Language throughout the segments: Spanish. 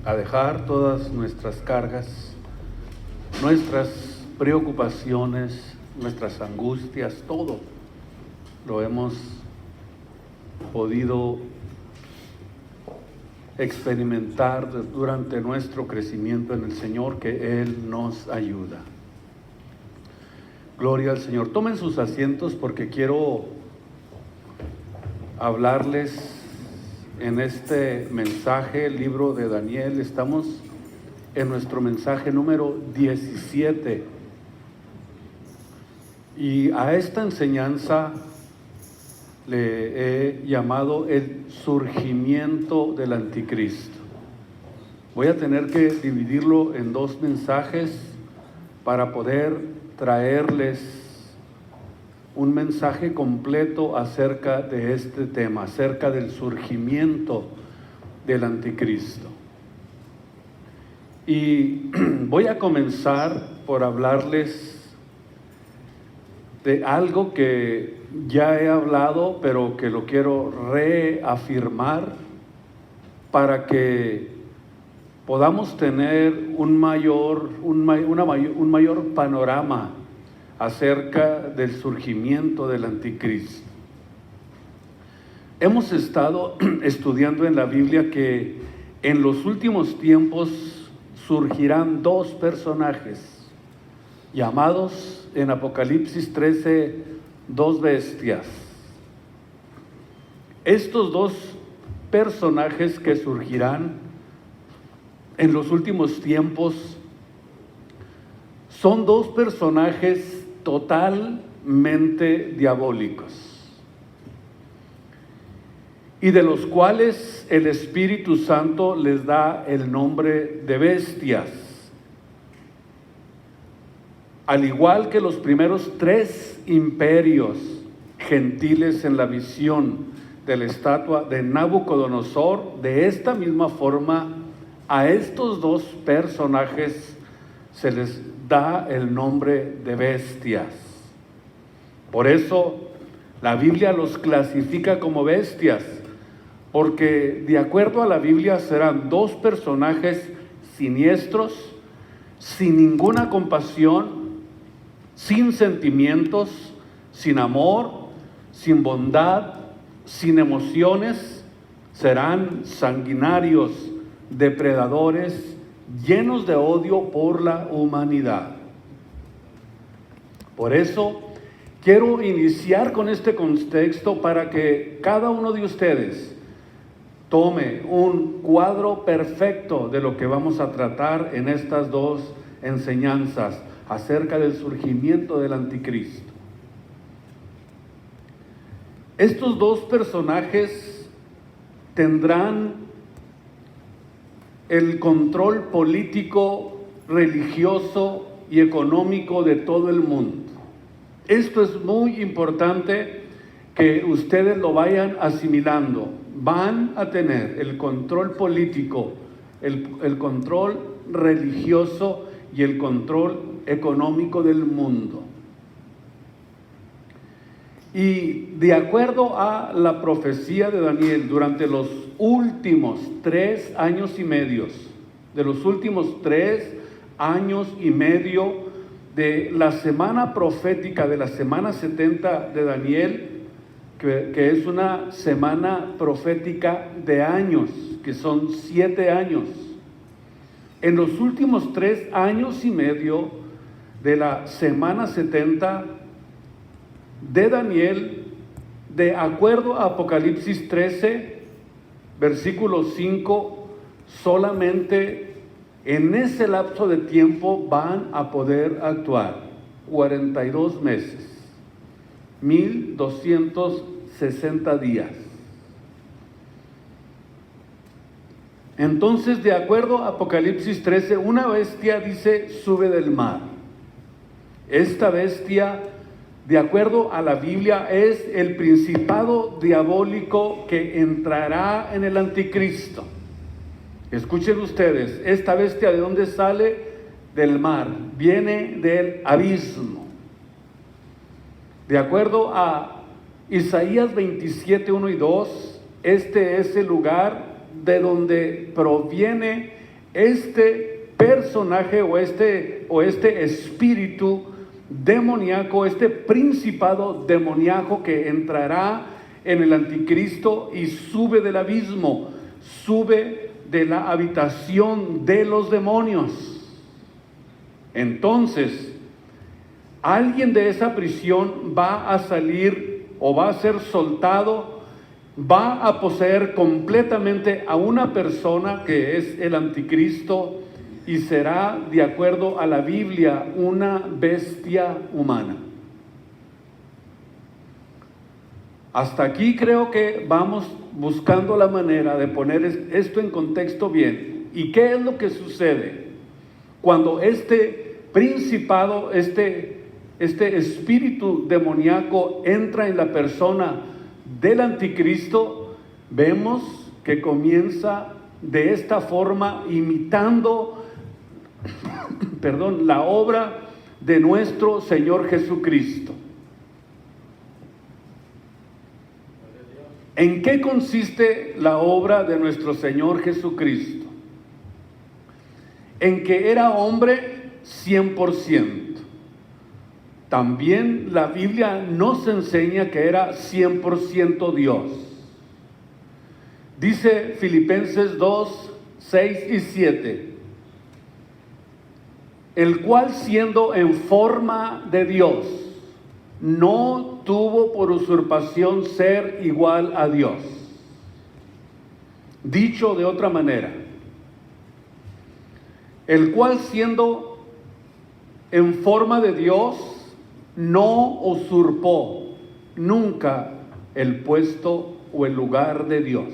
a dejar todas nuestras cargas, nuestras preocupaciones, nuestras angustias, todo lo hemos podido experimentar durante nuestro crecimiento en el Señor, que Él nos ayuda. Gloria al Señor. Tomen sus asientos porque quiero hablarles en este mensaje, el libro de Daniel. Estamos en nuestro mensaje número 17. Y a esta enseñanza le he llamado el surgimiento del anticristo. Voy a tener que dividirlo en dos mensajes para poder traerles un mensaje completo acerca de este tema, acerca del surgimiento del anticristo. Y voy a comenzar por hablarles de algo que ya he hablado, pero que lo quiero reafirmar para que podamos tener un mayor panorama acerca del surgimiento del anticristo. Hemos estado estudiando en la Biblia que en los últimos tiempos surgirán dos personajes llamados en Apocalipsis 13 dos bestias. Estos dos personajes que surgirán en los últimos tiempos son dos personajes totalmente diabólicos y de los cuales el Espíritu Santo les da el nombre de bestias. Al igual que los primeros tres imperios gentiles en la visión de la estatua de Nabucodonosor, de esta misma forma a estos dos personajes se les da el nombre de bestias. Por eso la Biblia los clasifica como bestias, porque de acuerdo a la Biblia serán dos personajes siniestros, sin ninguna compasión, sin sentimientos, sin amor, sin bondad, sin emociones. Serán sanguinarios, depredadores, llenos de odio por la humanidad. Por eso quiero iniciar con este contexto para que cada uno de ustedes tome un cuadro perfecto de lo que vamos a tratar en estas dos enseñanzas acerca del surgimiento del anticristo. Estos dos personajes tendrán el control político, religioso y económico de todo el mundo. Esto es muy importante que ustedes lo vayan asimilando. Van a tener el control político, el control religioso y el control económico del mundo. Y de acuerdo a la profecía de Daniel, durante los últimos 3 años y medio, de los últimos 3 años y medio de la semana profética, de la semana 70 de Daniel, que es una semana profética de años, que son 7 años. En los últimos 3 años y medio de la semana 70 de Daniel, de acuerdo a Apocalipsis 13, versículo 5, solamente en ese lapso de tiempo van a poder actuar 42 meses, 1260 días. Entonces, de acuerdo a Apocalipsis 13, una bestia, dice, sube del mar. Esta bestia, de acuerdo a la Biblia, es el principado diabólico que entrará en el anticristo. Escuchen ustedes, esta bestia, ¿de dónde sale? Del mar, viene del abismo. De acuerdo a Isaías 27, 1 y 2, este es el lugar de donde proviene este personaje o este espíritu demoníaco, este principado demoníaco que entrará en el anticristo y sube del abismo, sube de la habitación de los demonios. Entonces, alguien de esa prisión va a salir o va a ser soltado, va a poseer completamente a una persona que es el anticristo y será, de acuerdo a la Biblia, una bestia humana. Hasta aquí creo que vamos buscando la manera de poner esto en contexto bien. ¿Y qué es lo que sucede cuando este principado, este espíritu demoníaco entra en la persona del anticristo? Vemos que comienza de esta forma imitando, la obra de nuestro Señor Jesucristo. ¿En qué consiste la obra de nuestro Señor Jesucristo? En que era hombre 100%. También la Biblia nos enseña que era 100% Dios. Dice Filipenses 2, 6 y 7. El cual, siendo en forma de Dios, no tuvo por usurpación ser igual a Dios. Dicho de otra manera, el cual, siendo en forma de Dios, no usurpó nunca el puesto o el lugar de Dios.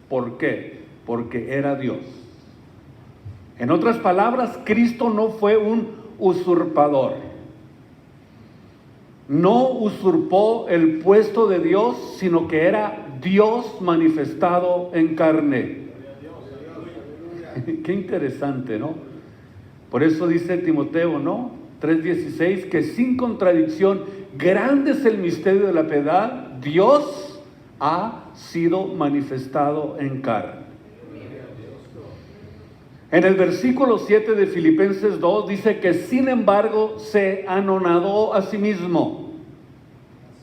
¿Por qué? Porque era Dios. En otras palabras, Cristo no fue un usurpador. No usurpó el puesto de Dios, sino que era Dios manifestado en carne. Qué interesante, ¿no? Por eso dice Timoteo, ¿no? 3:16, que sin contradicción, grande es el misterio de la piedad, Dios ha sido manifestado en carne. En el versículo 7 de Filipenses 2 dice que sin embargo se anonadó a sí mismo,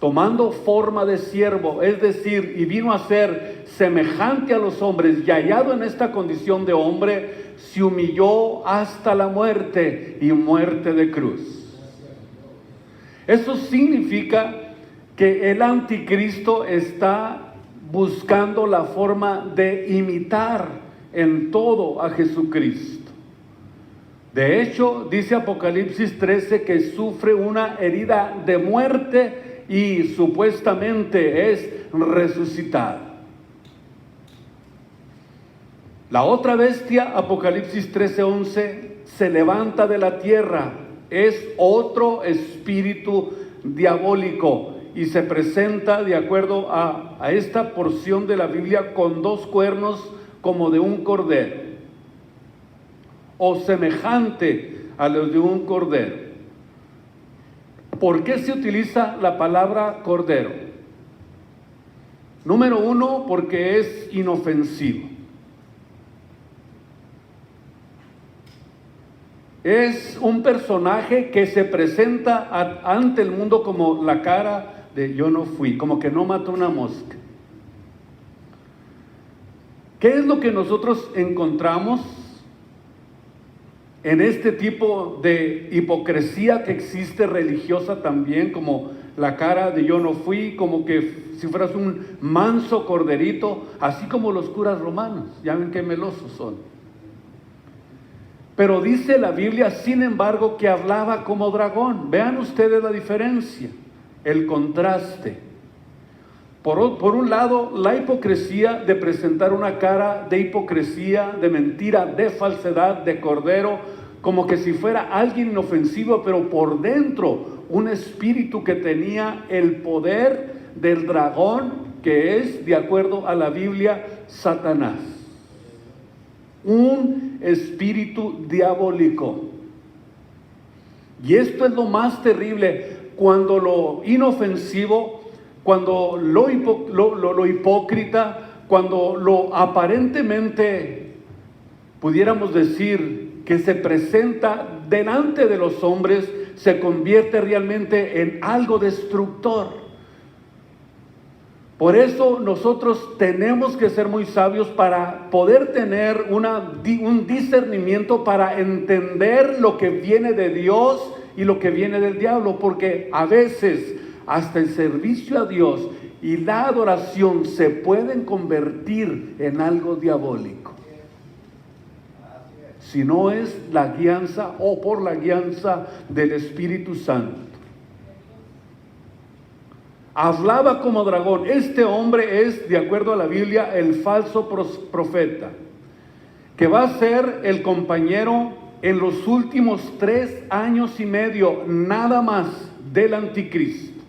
tomando forma de siervo, es decir, y vino a ser semejante a los hombres, y hallado en esta condición de hombre, se humilló hasta la muerte y muerte de cruz. Eso significa que el anticristo está buscando la forma de imitar en todo a Jesucristo. De hecho, dice Apocalipsis 13 que sufre una herida de muerte y supuestamente es resucitado. La otra bestia, Apocalipsis 13:11, se levanta de la tierra, es otro espíritu diabólico y se presenta, de acuerdo a esta porción de la Biblia, con dos cuernos como de un cordero, o semejante a los de un cordero. ¿Por qué se utiliza la palabra cordero? Número uno, porque es inofensivo. Es un personaje que se presenta ante el mundo como la cara de yo no fui, como que no mató una mosca. ¿Qué es lo que nosotros encontramos en este tipo de hipocresía que existe religiosa también, como la cara de yo no fui, como que si fueras un manso corderito, así como los curas romanos? Ya ven qué melosos son. Pero dice la Biblia, sin embargo, que hablaba como dragón. Vean ustedes la diferencia, el contraste. Por un lado, la hipocresía de presentar una cara de hipocresía, de mentira, de falsedad, de cordero, como que si fuera alguien inofensivo, pero por dentro un espíritu que tenía el poder del dragón, que es, de acuerdo a la Biblia, Satanás. Un espíritu diabólico. Y esto es lo más terrible, cuando lo inofensivo, cuando lo hipócrita, cuando lo aparentemente pudiéramos decir que se presenta delante de los hombres, se convierte realmente en algo destructor. Por eso nosotros tenemos que ser muy sabios para poder tener un discernimiento para entender lo que viene de Dios y lo que viene del diablo, porque a veces hasta el servicio a Dios y la adoración se pueden convertir en algo diabólico. Si no es la guianza o por la guianza del Espíritu Santo. Hablaba como dragón. Este hombre es, de acuerdo a la Biblia, el falso profeta, que va a ser el compañero en los últimos 3 años y medio, nada más, del anticristo.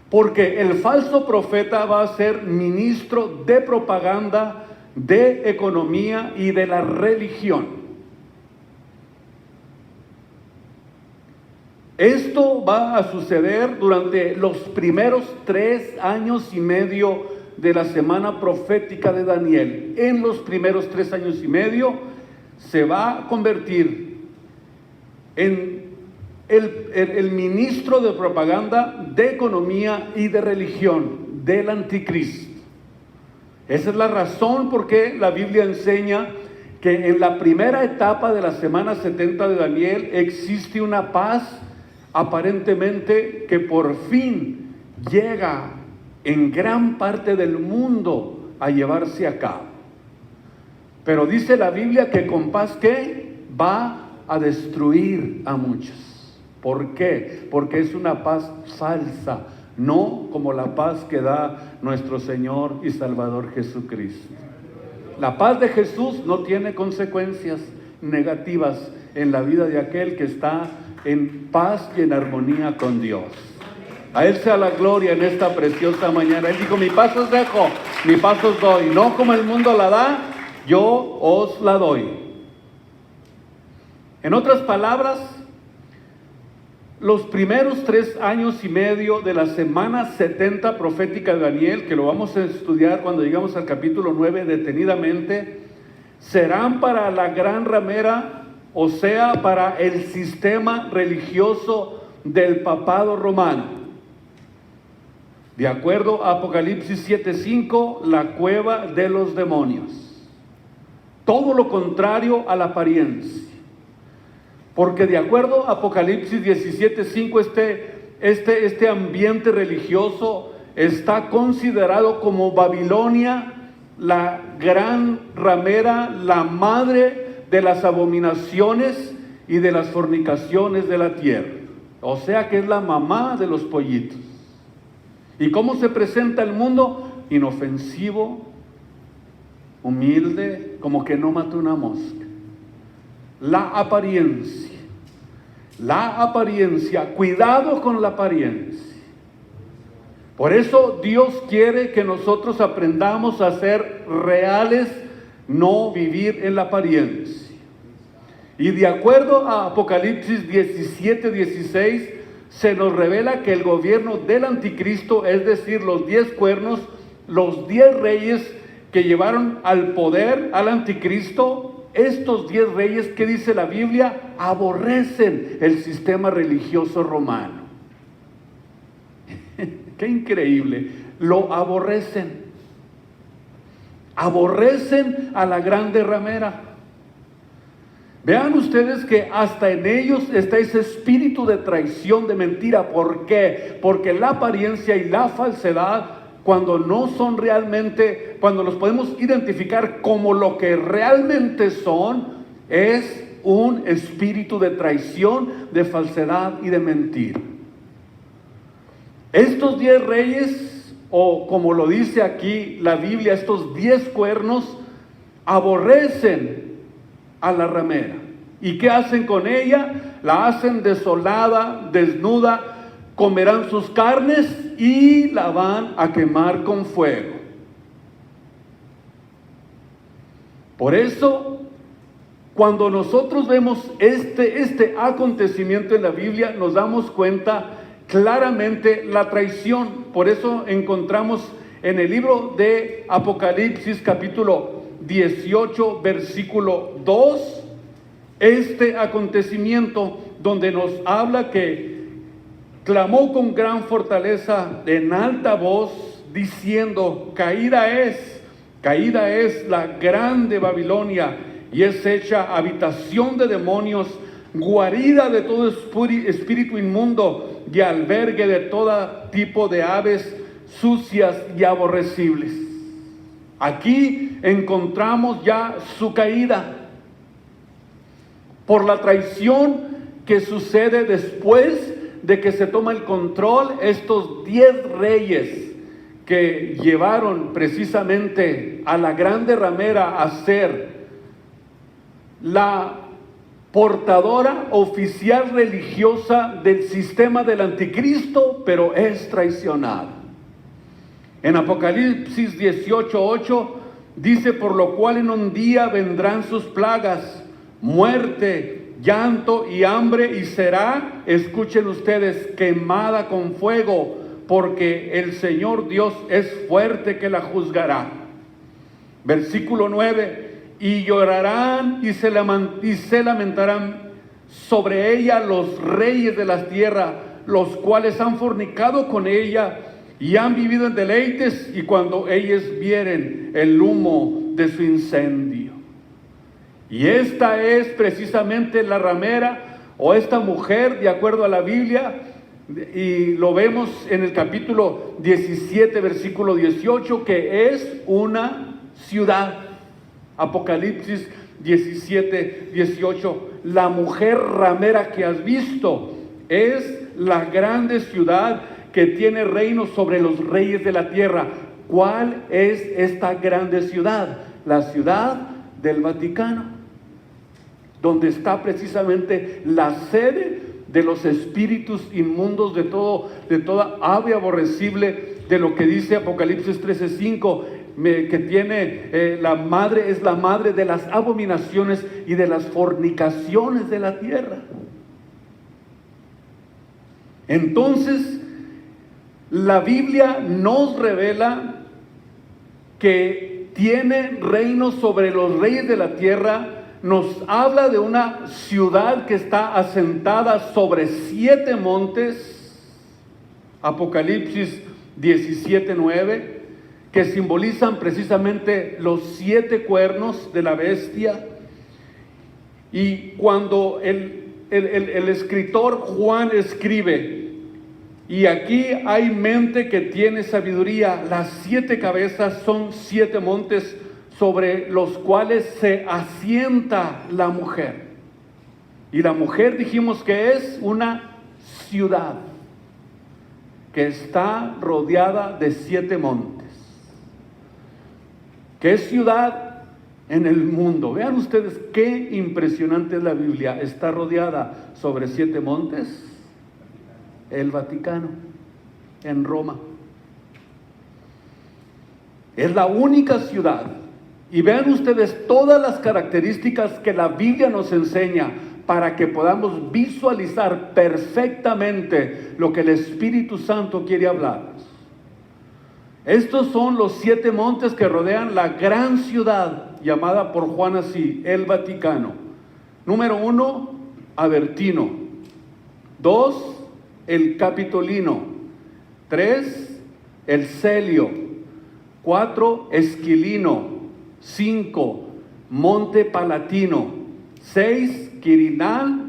Porque el falso profeta va a ser ministro de propaganda, de economía y de la religión. Esto va a suceder durante los primeros 3 años y medio de la semana profética de Daniel. En los primeros 3 años y medio se va a convertir en el ministro de propaganda, de economía y de religión del anticristo. Esa es la razón por qué la Biblia enseña que en la primera etapa de la semana 70 de Daniel existe una paz aparentemente que por fin llega en gran parte del mundo a llevarse a cabo. Pero dice la Biblia que con paz que va a destruir a muchos. ¿Por qué? Porque es una paz falsa, no como la paz que da nuestro Señor y Salvador Jesucristo. La paz de Jesús no tiene consecuencias negativas en la vida de aquel que está en paz y en armonía con Dios. A Él sea la gloria en esta preciosa mañana. Él dijo: mi paz os dejo, mi paz os doy, no como el mundo la da, yo os la doy. En otras palabras, los primeros 3 años y medio de la semana 70 profética de Daniel, que lo vamos a estudiar cuando llegamos al capítulo 9 detenidamente, serán para la gran ramera, o sea, para el sistema religioso del papado romano. De acuerdo a Apocalipsis 7:5, la cueva de los demonios. Todo lo contrario a la apariencia. Porque de acuerdo a Apocalipsis 17:5, este ambiente religioso está considerado como Babilonia, la gran ramera, la madre de las abominaciones y de las fornicaciones de la tierra. O sea que es la mamá de los pollitos. ¿Y cómo se presenta el mundo? Inofensivo, humilde, como que no mata una mosca. La apariencia, cuidado con la apariencia. Por eso Dios quiere que nosotros aprendamos a ser reales, no vivir en la apariencia. Y de acuerdo a Apocalipsis 17:16, se nos revela que el gobierno del anticristo, es decir, los 10 cuernos, los 10 reyes que llevaron al poder al anticristo, estos 10 reyes, ¿qué dice la Biblia? Aborrecen el sistema religioso romano. Qué increíble, lo aborrecen. Aborrecen a la grande ramera. Vean ustedes que hasta en ellos está ese espíritu de traición, de mentira. ¿Por qué? Porque la apariencia y la falsedad, cuando no son realmente, cuando los podemos identificar como lo que realmente son, es un espíritu de traición, de falsedad y de mentira. Estos 10 reyes, o como lo dice aquí la Biblia, estos 10 cuernos, aborrecen a la ramera. ¿Y qué hacen con ella? La hacen desolada, desnuda, comerán sus carnes y la van a quemar con fuego. Por eso, cuando nosotros vemos este acontecimiento en la Biblia, nos damos cuenta claramente la traición. Por eso encontramos en el libro de Apocalipsis capítulo 18, versículo 2, este acontecimiento donde nos habla que clamó con gran fortaleza en alta voz, diciendo: caída es la grande Babilonia, y es hecha habitación de demonios, guarida de todo espíritu inmundo y albergue de todo tipo de aves sucias y aborrecibles. Aquí encontramos ya su caída por la traición que sucede después de que se toma el control estos 10 reyes que llevaron precisamente a la grande ramera a ser la portadora oficial religiosa del sistema del anticristo, pero es traicionada. En Apocalipsis 18:8 dice: por lo cual en un día vendrán sus plagas, muerte, llanto y hambre, y será, escuchen ustedes, quemada con fuego, porque el Señor Dios es fuerte que la juzgará. Versículo 9: y llorarán y se lamentarán sobre ella los reyes de la tierra, los cuales han fornicado con ella y han vivido en deleites, y cuando ellos vieren el humo de su incendio. Y esta es precisamente la ramera, o esta mujer, de acuerdo a la Biblia, y lo vemos en el capítulo 17, versículo 18, que es una ciudad. Apocalipsis 17, 18, la mujer ramera que has visto es la grande ciudad que tiene reino sobre los reyes de la tierra. ¿Cuál es esta grande ciudad? La ciudad del Vaticano, donde está precisamente la sede de los espíritus inmundos, de toda ave aborrecible, de lo que dice Apocalipsis 13:5, que tiene la madre, es la madre de las abominaciones y de las fornicaciones de la tierra. Entonces, la Biblia nos revela que tiene reino sobre los reyes de la tierra. Nos habla de una ciudad que está asentada sobre 7 montes, Apocalipsis 17:9, que simbolizan precisamente los 7 cuernos de la bestia. Y cuando el escritor Juan escribe: y aquí hay mente que tiene sabiduría, las 7 cabezas son 7 montes sobre los cuales se asienta la mujer. Y la mujer, dijimos que es una ciudad que está rodeada de 7 montes. ¿Qué ciudad en el mundo? Vean ustedes qué impresionante es la Biblia. Está rodeada sobre 7 montes. El Vaticano, en Roma. Es la única ciudad. Y vean ustedes todas las características que la Biblia nos enseña para que podamos visualizar perfectamente lo que el Espíritu Santo quiere hablarnos. Estos son los 7 montes que rodean la gran ciudad, llamada por Juan así, el Vaticano. Número 1, Avertino. 2, el Capitolino. 3, el Celio. 4, Esquilino. 5, Monte Palatino. 6, Quirinal.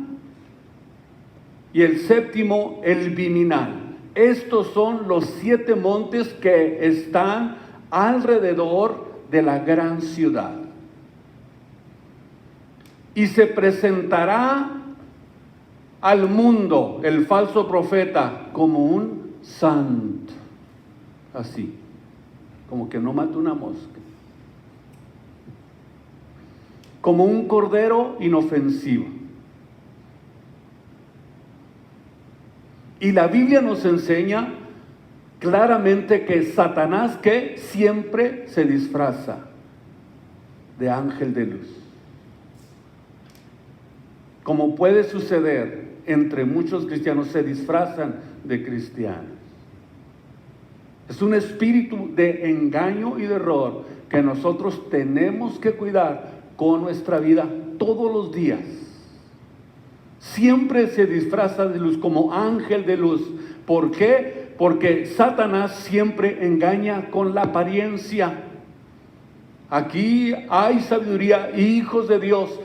Y el 7º, el Viminal. Estos son los 7 montes que están alrededor de la gran ciudad. Y se presentará al mundo el falso profeta como un santo. Así, como que no mata una mosca. Como un cordero inofensivo. Y la Biblia nos enseña claramente que Satanás, que siempre se disfraza de ángel de luz. Como puede suceder entre muchos cristianos, se disfrazan de cristianos. Es un espíritu de engaño y de error que nosotros tenemos que cuidar con nuestra vida todos los días. Siempre se disfraza de luz, como ángel de luz. ¿Por qué? Porque Satanás siempre engaña con la apariencia. Aquí hay sabiduría, hijos de Dios.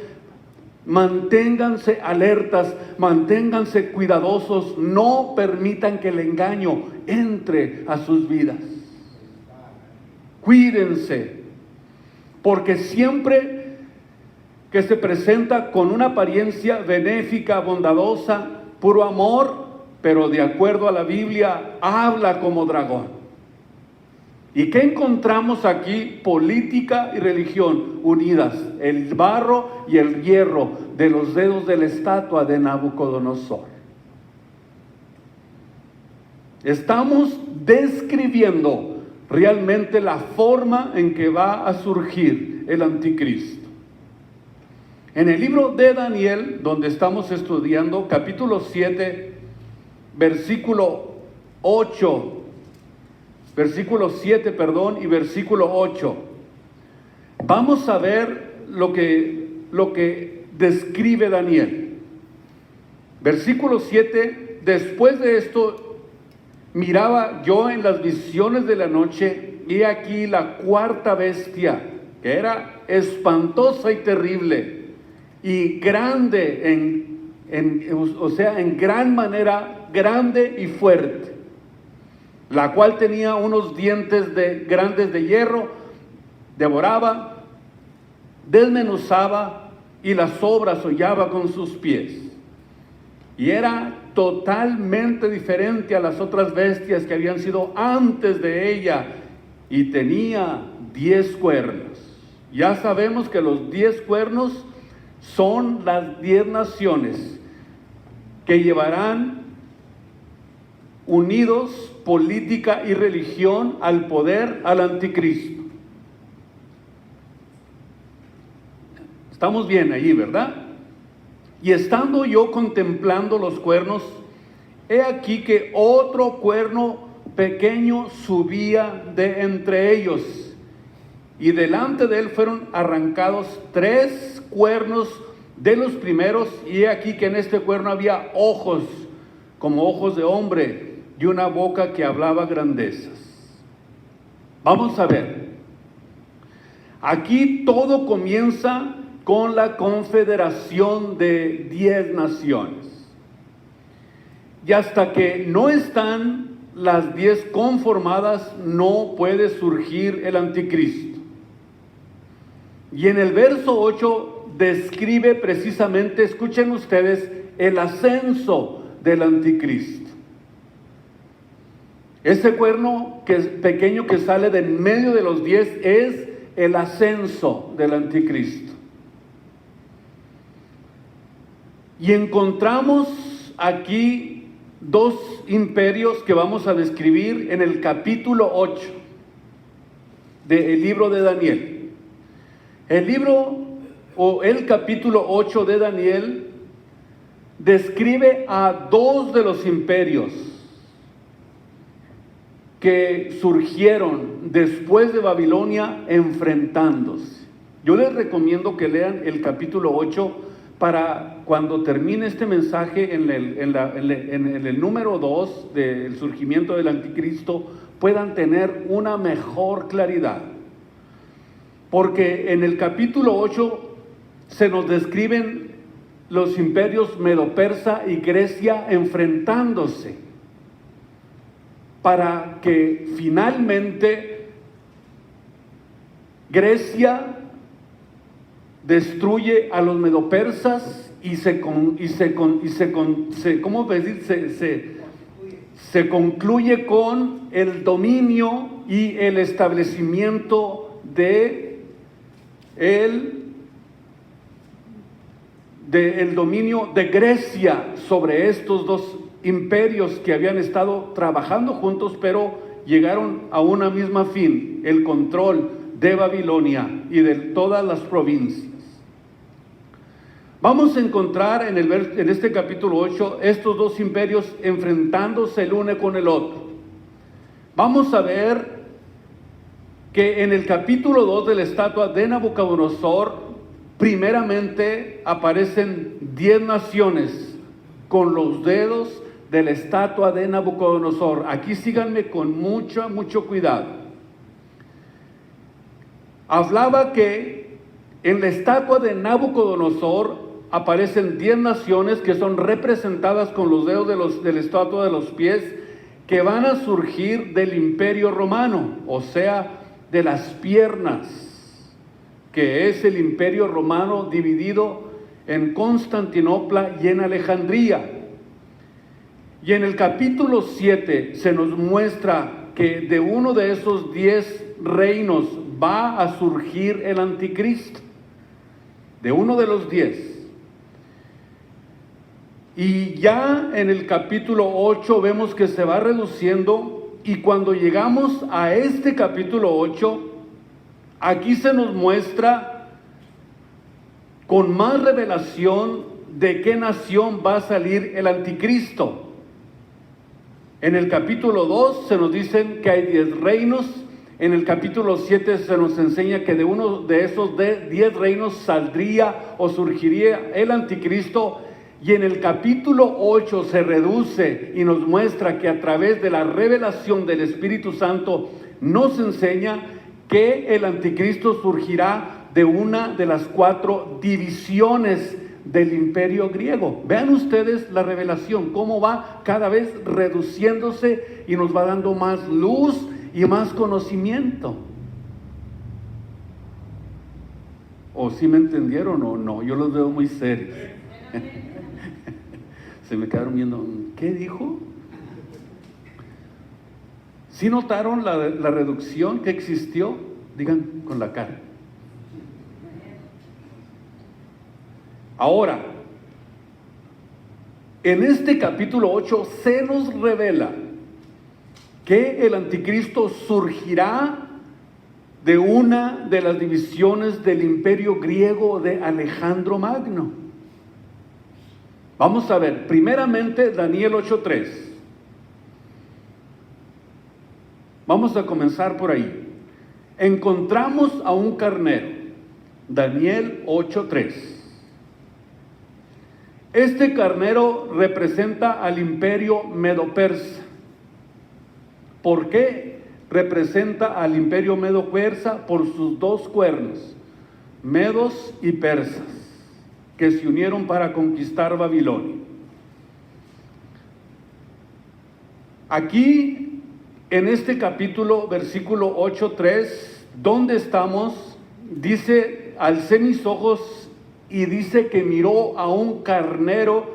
Manténganse alertas, manténganse cuidadosos, no permitan que el engaño entre a sus vidas. Cuídense, porque siempre que se presenta con una apariencia benéfica, bondadosa, puro amor, pero de acuerdo a la Biblia, habla como dragón. ¿Y qué encontramos aquí? Política y religión unidas, el barro y el hierro de los dedos de la estatua de Nabucodonosor. Estamos describiendo realmente la forma en que va a surgir el anticristo. En el libro de Daniel, donde estamos estudiando, capítulo 7, versículo 7, y versículo 8. Vamos a ver lo que describe Daniel. Versículo 7, después de esto, miraba yo en las visiones de la noche, y aquí la cuarta bestia, que era espantosa y terrible, y grande en gran manera, grande y fuerte, la cual tenía unos dientes grandes de hierro, devoraba, desmenuzaba, y las obras hollaba con sus pies. Y era totalmente diferente a las otras bestias que habían sido antes de ella, y tenía 10 cuernos. Ya sabemos que los 10 cuernos son las 10 naciones que llevarán unidos política y religión al poder, al anticristo. Estamos bien ahí, ¿verdad? Y estando yo contemplando los cuernos, he aquí que otro cuerno pequeño subía de entre ellos, y delante de él fueron arrancados 3 cuernos de los primeros, y he aquí que en este cuerno había ojos como ojos de hombre, y una boca que hablaba grandezas. Vamos a ver. Aquí todo comienza con la confederación de 10 naciones. Y hasta que no están las 10 conformadas, no puede surgir el anticristo. Y en el verso 8 describe precisamente, escuchen ustedes, el ascenso del anticristo. Ese cuerno pequeño que sale de en medio de los 10 es el ascenso del anticristo. Y encontramos aquí 2 imperios que vamos a describir en el capítulo 8 del libro de Daniel. El capítulo 8 de Daniel describe a 2 de los imperios que surgieron después de Babilonia enfrentándose. Yo les recomiendo que lean el capítulo 8 para cuando termine este mensaje en el número 2 del surgimiento del anticristo puedan tener una mejor claridad. Porque en el capítulo 8 se nos describen los imperios Medo-Persa y Grecia enfrentándose, para que finalmente Grecia destruye a los medopersas y se concluye con el dominio y el establecimiento del dominio de Grecia sobre estos 2 imperios que habían estado trabajando juntos, pero llegaron a una misma fin: el control de Babilonia y de todas las provincias. Vamos a encontrar en este capítulo 8 estos 2 imperios enfrentándose el uno con el otro. Vamos a ver que en el capítulo 2 de la estatua de Nabucodonosor, primeramente aparecen 10 naciones con los dedos de la estatua de Nabucodonosor. Aquí síganme con mucho cuidado. Hablaba que en la estatua de Nabucodonosor aparecen 10 naciones que son representadas con los dedos de la estatua de los pies, que van a surgir del Imperio Romano, o sea, de las piernas, que es el Imperio Romano dividido en Constantinopla y en Alejandría. Y en el capítulo 7 se nos muestra que de uno de esos 10 reinos va a surgir el anticristo, de uno de los 10. Y ya en el capítulo 8 vemos que se va reduciendo, y cuando llegamos a este capítulo 8, aquí se nos muestra con más revelación de qué nación va a salir el anticristo. En el capítulo 2 se nos dicen que hay 10 reinos. En el capítulo 7 se nos enseña que de uno de esos 10 reinos saldría o surgiría el anticristo. Y en el capítulo 8 se reduce y nos muestra que a través de la revelación del Espíritu Santo nos enseña que el anticristo surgirá de una de las 4 divisiones del imperio griego. Vean ustedes la revelación, cómo va cada vez reduciéndose y nos va dando más luz y más conocimiento. ¿O sí me entendieron o no? Yo los veo muy serios. Se me quedaron viendo, ¿qué dijo? ¿Sí notaron la reducción que existió? Digan con la cara. Ahora, en este capítulo 8 se nos revela que el anticristo surgirá de una de las divisiones del imperio griego de Alejandro Magno. Vamos a ver, primeramente Daniel 8:3. Vamos a comenzar por ahí. Encontramos a un carnero, Daniel 8:3. Este carnero representa al imperio medo-persa. ¿Por qué representa al imperio medo-persa? Por sus 2 cuernos, medos y persas, que se unieron para conquistar Babilonia. Aquí, en este capítulo, versículo 8:3, ¿dónde estamos? Dice, alcé mis ojos y dice que miró a un carnero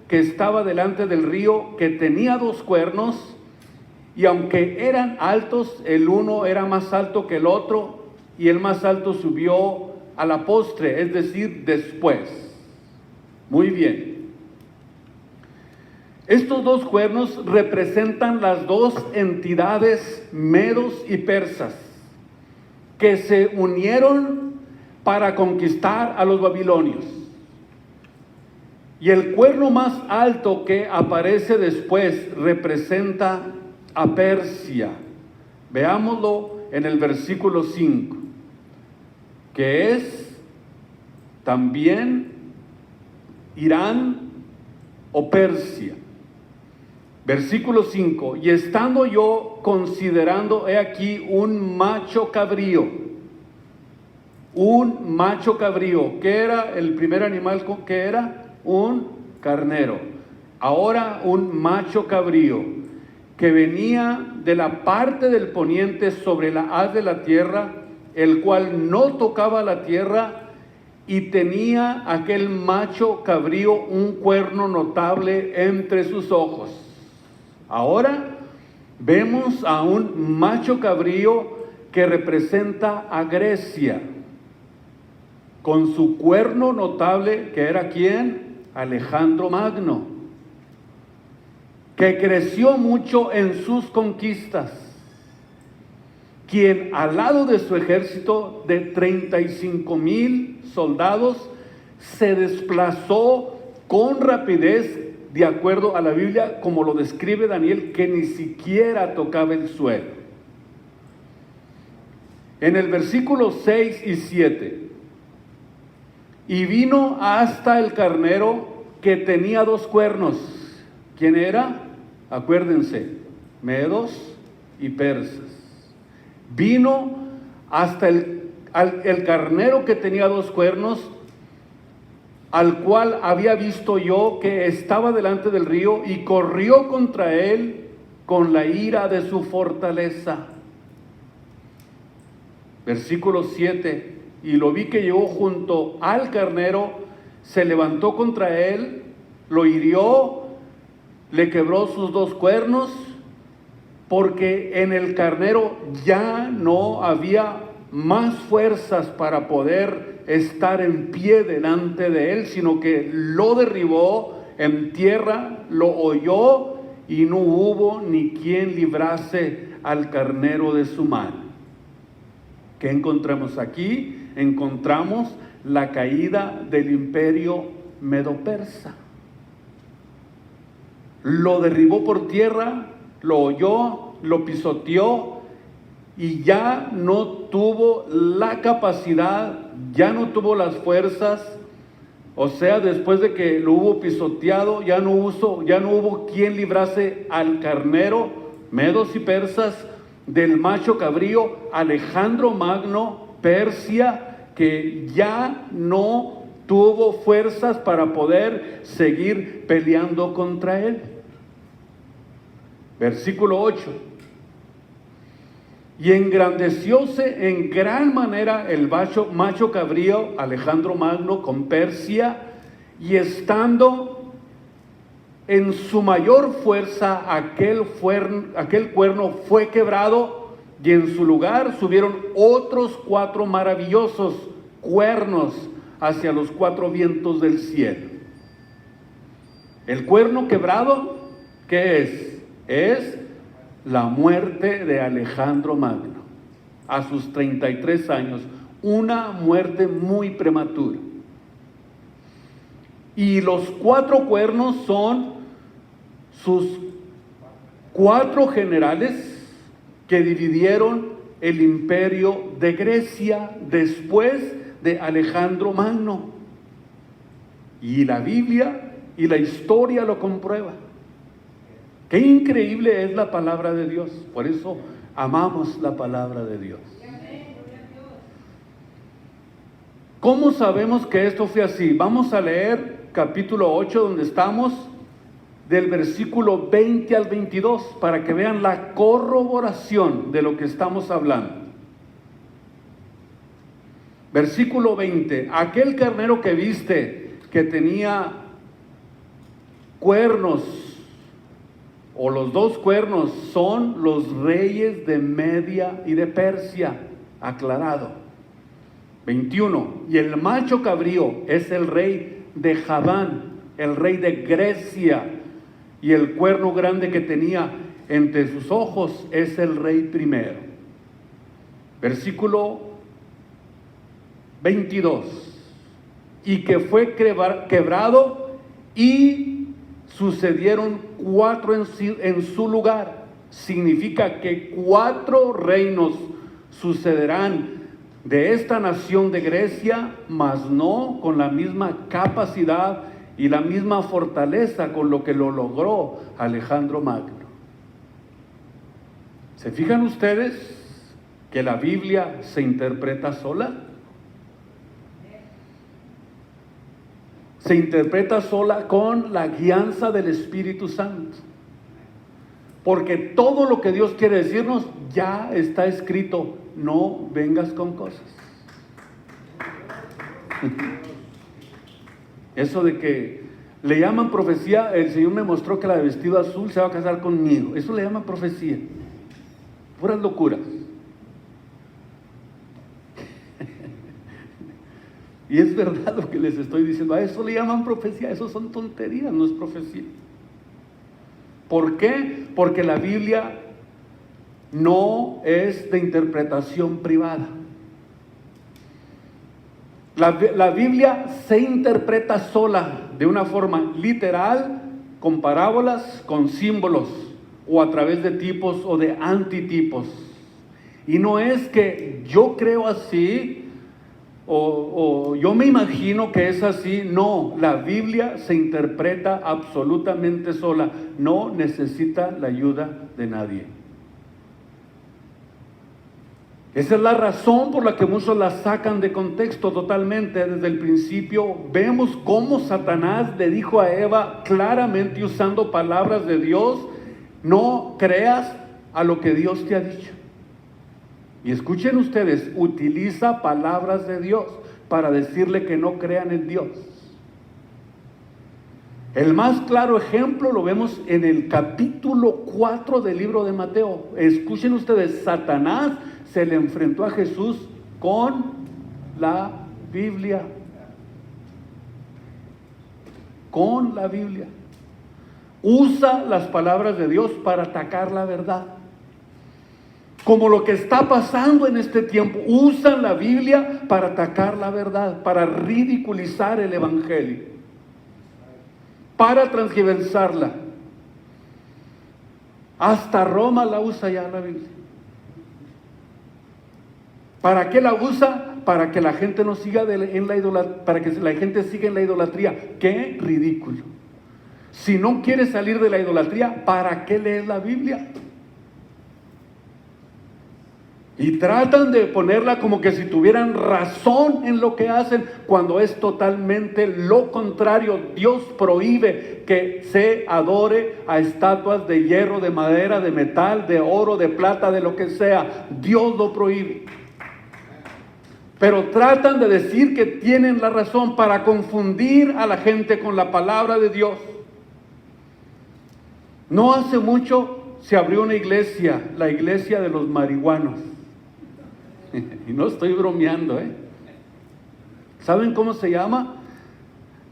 que estaba delante del río, que tenía 2 cuernos, y aunque eran altos, el uno era más alto que el otro, y el más alto subió a la postre, es decir, después. Muy bien. Estos 2 cuernos representan las 2 entidades medos y persas que se unieron para conquistar a los babilonios. Y el cuerno más alto que aparece después representa a Persia. Veámoslo en el versículo 5, que es también Irán o Persia. Versículo 5, y estando yo considerando, he aquí un macho cabrío. Un macho cabrío. ¿Qué era el primer animal que era? Un carnero. Ahora un macho cabrío que venía de la parte del poniente sobre la haz de la tierra, el cual no tocaba la tierra, y tenía aquel macho cabrío un cuerno notable entre sus ojos. Ahora vemos a un macho cabrío que representa a Grecia, con su cuerno notable, que era ¿quién? Alejandro Magno, que creció mucho en sus conquistas, quien al lado de su ejército de 35,000 soldados se desplazó con rapidez, de acuerdo a la Biblia, como lo describe Daniel, que ni siquiera tocaba el suelo. En el versículo 6 y 7. Y vino hasta el carnero que tenía 2 cuernos. ¿Quién era? Acuérdense, medos y persas. Vino hasta el carnero que tenía 2 cuernos, al cual había visto yo que estaba delante del río, y corrió contra él con la ira de su fortaleza. Versículo 7. Y lo vi que llegó junto al carnero, se levantó contra él, lo hirió, le quebró sus 2 cuernos, porque en el carnero ya no había más fuerzas para poder estar en pie delante de él, sino que lo derribó en tierra, lo holló, y no hubo ni quien librase al carnero de su mano. ¿Qué encontramos aquí? Encontramos la caída del imperio medo-persa. Lo derribó por tierra, lo holló, lo pisoteó, y ya no tuvo la capacidad, ya no tuvo las fuerzas. O sea, después de que lo hubo pisoteado, ya no hubo quien librase al carnero, medos y persas, del macho cabrío, Alejandro Magno, Persia, que ya no tuvo fuerzas para poder seguir peleando contra él. Versículo 8. Y engrandecióse en gran manera el macho cabrío, Alejandro Magno, con Persia, y estando en su mayor fuerza, aquel cuerno fue quebrado, y en su lugar subieron otros 4 maravillosos cuernos hacia los 4 vientos del cielo. El cuerno quebrado, ¿qué es? Es la muerte de Alejandro Magno a sus 33 años, una muerte muy prematura. Y los 4 cuernos son sus 4 generales que dividieron el imperio de Grecia después de Alejandro Magno. Y la Biblia y la historia lo comprueba. Qué increíble es la palabra de Dios. Por eso amamos la palabra de Dios. ¿Cómo sabemos que esto fue así? Vamos a leer capítulo 8, donde estamos, del versículo 20 al 22, para que vean la corroboración de lo que estamos hablando. Versículo 20. Aquel carnero que viste, que tenía cuernos, o los 2 cuernos, son los reyes de Media y de Persia. Aclarado. 21. Y el macho cabrío es el rey de Javán, el rey de Grecia, y el cuerno grande que tenía entre sus ojos es el rey primero. Versículo 22. Y que fue quebrado, y sucedieron 4 en su lugar. Significa que 4 reinos sucederán de esta nación de Grecia, mas no con la misma capacidad y la misma fortaleza con lo que lo logró Alejandro Magno. ¿Se fijan ustedes que la Biblia se interpreta sola? Se interpreta sola con la guianza del Espíritu Santo. Porque todo lo que Dios quiere decirnos ya está escrito. No vengas con cosas. Eso de que le llaman profecía, el Señor me mostró que la de vestido azul se va a casar conmigo. Eso le llaman profecía. Puras locuras. Y es verdad lo que les estoy diciendo. A eso le llaman profecía. Eso son tonterías, no es profecía. ¿Por qué? Porque la Biblia no es de interpretación privada. La Biblia se interpreta sola, de una forma literal, con parábolas, con símbolos, o a través de tipos o de antitipos. Y no es que yo creo así o yo me imagino que es así. No, la Biblia se interpreta absolutamente sola. No necesita la ayuda de nadie. Esa es la razón por la que muchos la sacan de contexto totalmente. Desde el principio vemos cómo Satanás le dijo a Eva claramente, usando palabras de Dios: no creas a lo que Dios te ha dicho. Y escuchen ustedes, utiliza palabras de Dios para decirle que no crean en Dios. El más claro ejemplo lo vemos en el capítulo 4 del libro de Mateo. Escuchen ustedes, Satanás se le enfrentó a Jesús con la Biblia. Con la Biblia. Usa las palabras de Dios para atacar la verdad. Como lo que está pasando en este tiempo, usan la Biblia para atacar la verdad, para ridiculizar el Evangelio, para transgiversarla. Hasta Roma la usa ya la Biblia. ¿Para qué la usa? Para que la gente no siga en la idolatría, para que la gente siga en la idolatría. ¡Qué ridículo! Si no quieres salir de la idolatría, ¿para qué lees la Biblia? Y tratan de ponerla como que si tuvieran razón en lo que hacen, cuando es totalmente lo contrario. Dios prohíbe que se adore a estatuas de hierro, de madera, de metal, de oro, de plata, de lo que sea. Dios lo prohíbe. Pero tratan de decir que tienen la razón para confundir a la gente con la palabra de Dios. No hace mucho se abrió una iglesia, la iglesia de los marihuanos. Y no estoy bromeando, ¿Saben cómo se llama?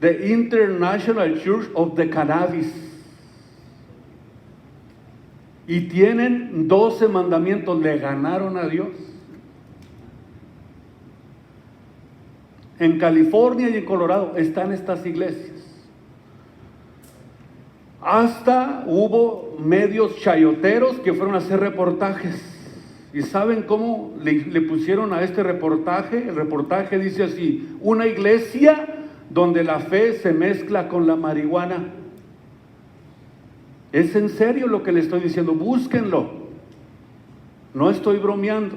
The International Church of the Cannabis. Y tienen 12 mandamientos, le ganaron a Dios. En California y en Colorado están estas iglesias. Hasta hubo medios chayoteros que fueron a hacer reportajes. ¿Y saben cómo le pusieron a este reportaje? El reportaje dice así: una iglesia donde la fe se mezcla con la marihuana. Es en serio lo que le estoy diciendo, búsquenlo. No estoy bromeando.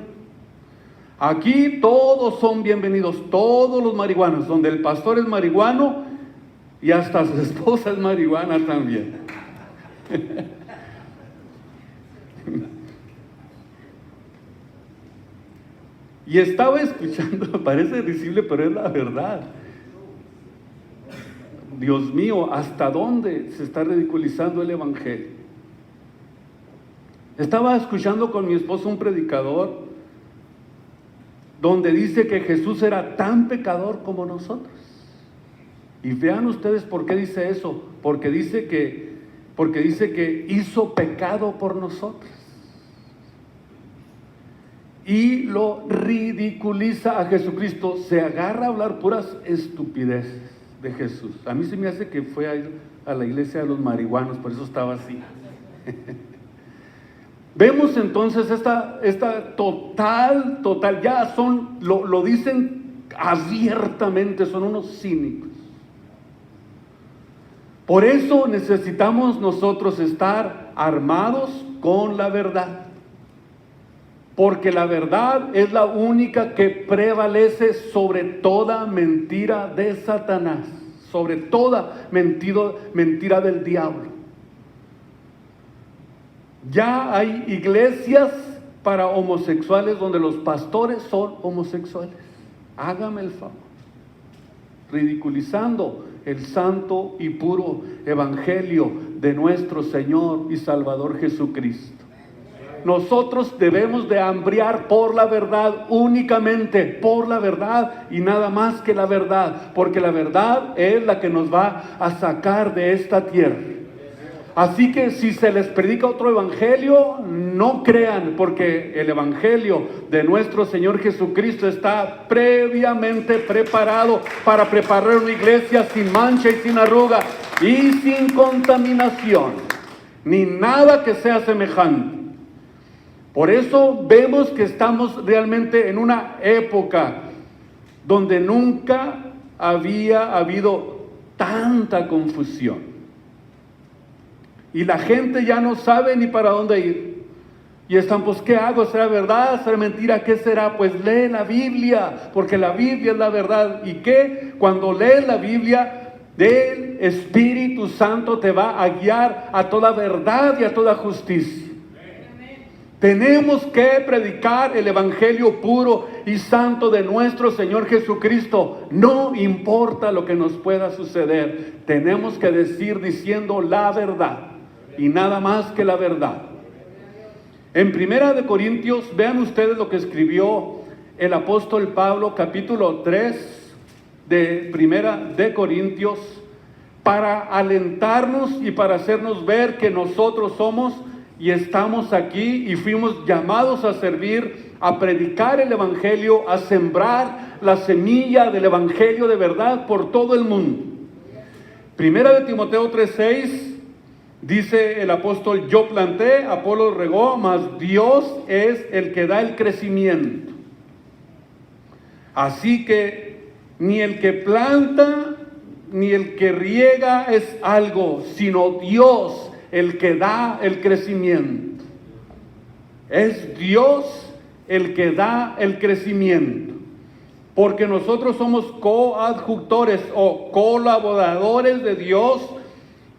Aquí todos son bienvenidos, todos los marihuanos, donde el pastor es marihuano y hasta su esposa es marihuana también. Y estaba escuchando, parece risible, pero es la verdad. Dios mío, ¿hasta dónde se está ridiculizando el Evangelio? Estaba escuchando con mi esposo un predicador donde dice que Jesús era tan pecador como nosotros. Y vean ustedes por qué dice eso. Porque dice que hizo pecado por nosotros. Y lo ridiculiza a Jesucristo. Se agarra a hablar puras estupideces de Jesús. A mí se me hace que fue a la iglesia de los marihuanos, por eso estaba así. Vemos entonces esta total, ya son, lo dicen abiertamente, son unos cínicos. Por eso necesitamos nosotros estar armados con la verdad. Porque la verdad es la única que prevalece sobre toda mentira de Satanás, sobre toda mentira del diablo. Ya hay iglesias para homosexuales donde los pastores son homosexuales. Hágame el favor. Ridiculizando el santo y puro evangelio de nuestro Señor y Salvador Jesucristo. Nosotros debemos de hambriar por la verdad, únicamente por la verdad y nada más que la verdad, porque la verdad es la que nos va a sacar de esta tierra. Así que si se les predica otro evangelio, no crean, porque el evangelio de nuestro Señor Jesucristo está previamente preparado para preparar una iglesia sin mancha y sin arruga y sin contaminación, ni nada que sea semejante. Por eso vemos que estamos realmente en una época donde nunca había habido tanta confusión. Y la gente ya no sabe ni para dónde ir. Y están, pues, ¿qué hago? ¿Será verdad? ¿Será mentira? ¿Qué será? Pues lee la Biblia, porque la Biblia es la verdad. ¿Y qué? Cuando lees la Biblia, el Espíritu Santo te va a guiar a toda verdad y a toda justicia. Tenemos que predicar el evangelio puro y santo de nuestro Señor Jesucristo. No importa lo que nos pueda suceder. Tenemos que decir diciendo la verdad y nada más que la verdad. En Primera de Corintios, vean ustedes lo que escribió el apóstol Pablo, capítulo 3 de Primera de Corintios, para alentarnos y para hacernos ver que nosotros somos y estamos aquí y fuimos llamados a servir, a predicar el evangelio, a sembrar la semilla del evangelio de verdad por todo el mundo. Primera de Timoteo 3:6 dice el apóstol: yo planté, Apolo regó, mas Dios es el que da el crecimiento. Así que ni el que planta ni el que riega es algo, sino Dios el que da el crecimiento. Es Dios el que da el crecimiento. Porque nosotros somos coadjutores o colaboradores de Dios,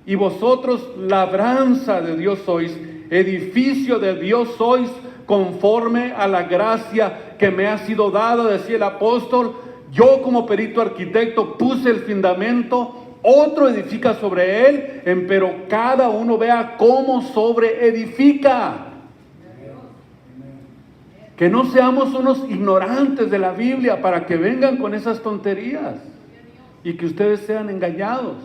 y vosotros labranza de Dios sois, edificio de Dios sois, conforme a la gracia que me ha sido dada. Decía el apóstol: yo como perito arquitecto puse el fundamento, otro edifica sobre él, pero cada uno vea cómo sobre edifica. Que no seamos unos ignorantes de la Biblia para que vengan con esas tonterías y que ustedes sean engañados.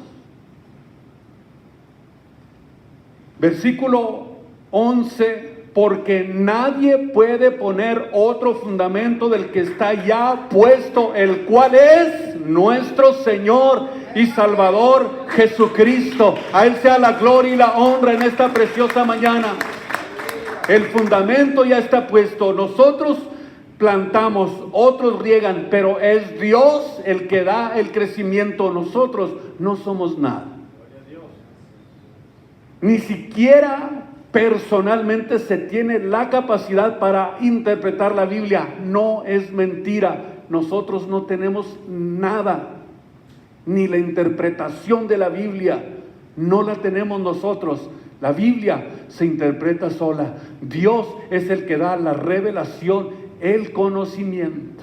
Versículo 11: porque nadie puede poner otro fundamento del que está ya puesto, el cual es nuestro Señor y Salvador Jesucristo. A Él sea la gloria y la honra en esta preciosa mañana. El fundamento ya está puesto. Nosotros plantamos, otros riegan, pero es Dios el que da el crecimiento. Nosotros no somos nada. Ni siquiera personalmente se tiene la capacidad para interpretar la Biblia. No es mentira. Nosotros no tenemos nada. Ni la interpretación de la Biblia no la tenemos nosotros. La Biblia se interpreta sola. Dios es el que da la revelación, el conocimiento.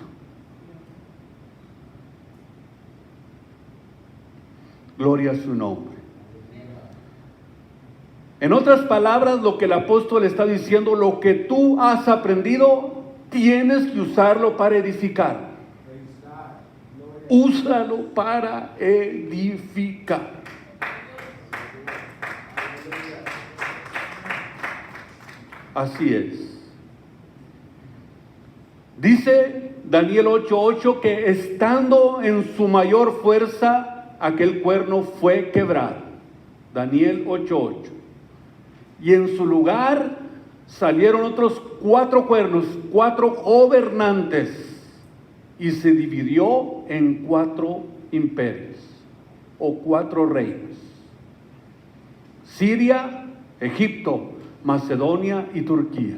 Gloria a su nombre. En otras palabras, lo que el apóstol está diciendo: lo que tú has aprendido, tienes que usarlo para edificar. Úsalo para edificar. Así es. Dice Daniel 8:8 que estando en su mayor fuerza, aquel cuerno fue quebrado. Daniel 8:8. Y en su lugar salieron otros 4 cuernos, 4 gobernantes, y se dividió en 4 imperios o 4 reinos: Siria, Egipto, Macedonia y Turquía.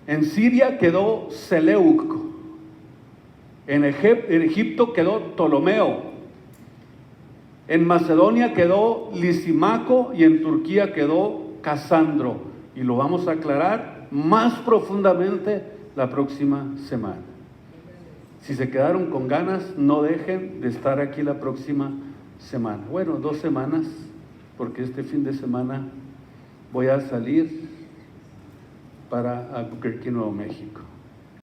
En Siria quedó Seleuco, en Egipto quedó Ptolomeo, en Macedonia quedó Lisímaco y en Turquía quedó Casandro. Y lo vamos a aclarar más profundamente la próxima semana. Si se quedaron con ganas, no dejen de estar aquí la próxima semana. Bueno, 2 semanas, porque este fin de semana voy a salir para Albuquerque, Nuevo México.